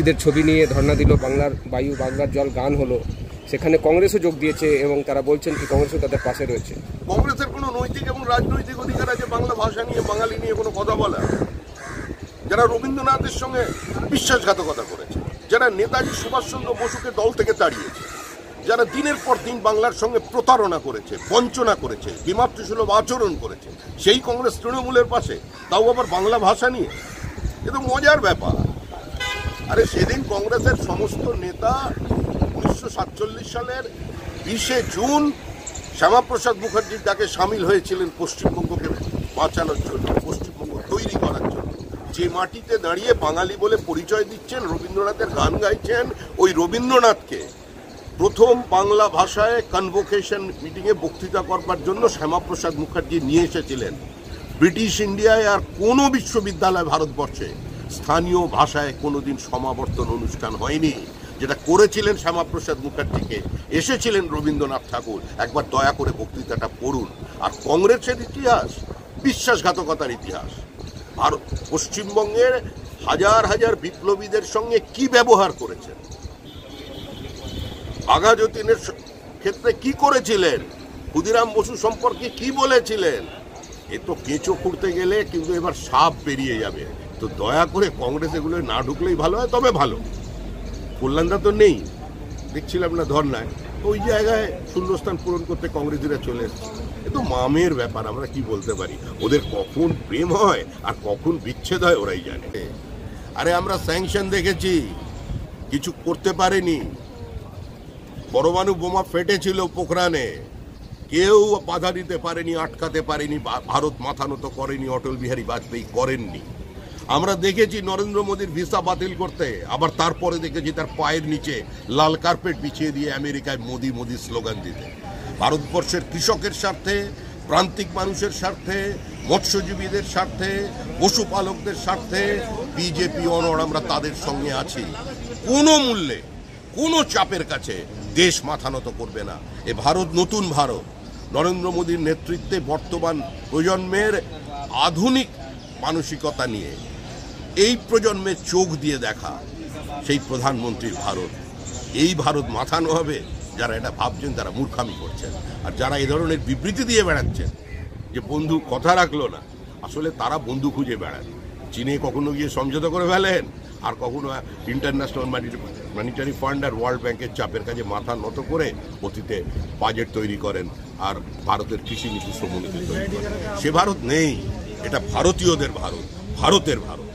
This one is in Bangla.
আদিবাসীদের ছবি নিয়ে ধর্ণা দিল, বাংলার বায়ু বাংলার জল গান হলো, সেখানে কংগ্রেসও যোগ দিয়েছে এবং তারা বলছেন কি কংগ্রেসও তাদের পাশে রয়েছে। কংগ্রেসের কোনো নৈতিক এবং রাজনৈতিক অধিকার আছে বাংলা ভাষা নিয়ে, বাঙালি নিয়ে কোনো কথা বলা? যারা রবীন্দ্রনাথের সঙ্গে বিশ্বাসঘাতকতা করেছে, যারা নেতাজি সুভাষচন্দ্র বসুকে দল থেকে তাড়িয়েছে, যারা দিনের পর দিন বাংলার সঙ্গে প্রতারণা করেছে, বঞ্চনা করেছে, বিমাতৃসুলভ আচরণ করেছে, সেই কংগ্রেস তৃণমূলের পাশে, তাও আবার বাংলা ভাষা নিয়ে। এ তো মজার ব্যাপার। আরে সেদিন কংগ্রেসের সমস্ত নেতা 1947 সালের 20 জুন শ্যামাপ্রসাদ মুখার্জির ডাকে সামিল হয়েছিলেন পশ্চিমবঙ্গকে বাঁচানোর জন্য, পশ্চিমবঙ্গ তৈরি করার জন্য। যে মাটিতে দাঁড়িয়ে বাঙালি বলে পরিচয় দিচ্ছেন, রবীন্দ্রনাথের গান গাইছেন, ওই রবীন্দ্রনাথকে প্রথম বাংলা ভাষায় কনভোকেশন মিটিংয়ে বক্তৃতা করবার জন্য শ্যামাপ্রসাদ মুখার্জি নিয়ে এসেছিলেন। ব্রিটিশ ইন্ডিয়ায় আর কোনো বিশ্ববিদ্যালয় ভারতবর্ষে স্থানীয় ভাষায় কোনোদিন সমাবর্তন অনুষ্ঠান হয়নি। যেটা করেছিলেন শ্যামাপ্রসাদ মুখার্জিকে, এসেছিলেন রবীন্দ্রনাথ ঠাকুর। একবার দয়া করে বক্তৃতাটা পড়ুন। আর কংগ্রেসের ইতিহাস বিশ্বাসঘাতকতার ইতিহাস। আর পশ্চিমবঙ্গের হাজার হাজার বিপ্লবীদের সঙ্গে কি ব্যবহার করেছেন, আগা যতীনের ক্ষেত্রে কি করেছিলেন, ক্ষুদিরাম বসু সম্পর্কে কি বলেছিলেন। এ তো কেঁচো খুঁড়তে গেলে কিন্তু এবার সাপ বেরিয়ে যাবে। তো দয়া করে কংগ্রেস এগুলো না ঢুকলেই ভালো হয়, তবে ভালো। কল্যাণদা তো নেই, দেখছিলাম না ধর্নায়, ওই জায়গায় শূন্যস্থান পূরণ করতে কংগ্রেসীরা চলে এসছে। এ তো মামের ব্যাপার, আমরা কি বলতে পারি। ওদের কখন প্রেম হয় আর কখন বিচ্ছেদ হয় ওরাই জানে। আরে আমরা স্যাংশন দেখেছি, কিছু করতে পারেনি। পরমাণু বোমা ফেটেছিল পোখরানে, কেউ বাধা দিতে পারেনি, আটকাতে পারেনি। ভারত মাথা নত করেনি, অটল বিহারী বাজপেয়ী করেননি। আমরা দেখেছি নরেন্দ্র মোদীর ভিসা বাতিল করতে, আবার তারপরে দেখেছি তার পায়ের নিচে লাল কার্পেট বিছিয়ে দিয়ে আমেরিকায় মোদি মোদি স্লোগান দিতে। ভারতবর্ষের কৃষকের স্বার্থে, প্রান্তিক মানুষের স্বার্থে, মৎস্যজীবীদের স্বার্থে, পশুপালকদের স্বার্থে বিজেপি অনড়, আমরা তাদের সঙ্গে আছি। কোনো মূল্যে, কোনো চাপের কাছে দেশ মাথা নত করবে না। এ ভারত নতুন ভারত, নরেন্দ্র মোদীর নেতৃত্বে বর্তমান প্রজন্মের আধুনিক মানসিকতা নিয়ে এই প্রজন্মের চোখ দিয়ে দেখা সেই প্রধানমন্ত্রীর ভারত। এই ভারত মাথানো হবে। যারা এটা ভাবছেন তারা মূর্খামি করছেন, আর যারা এই ধরনের বিবৃতি দিয়ে বেড়াচ্ছেন যে বন্ধু কথা রাখলো না, আসলে তারা বন্ধু খুঁজে বেড়ান। চীনে কখনো গিয়ে সমঝোতা করে ফেলেন, আর কখনো ইন্টারন্যাশনাল মনিটারি ফান্ড আর ওয়ার্ল্ড ব্যাংকের চাপের কাছে মাথা নত করে অতীতে বাজেট তৈরি করেন আর ভারতের কৃষি নীতি শ্রমনীতি তৈরি করেন। সে ভারত নেই, এটা ভারতীয়দের ভারত, ভারতের ভারত।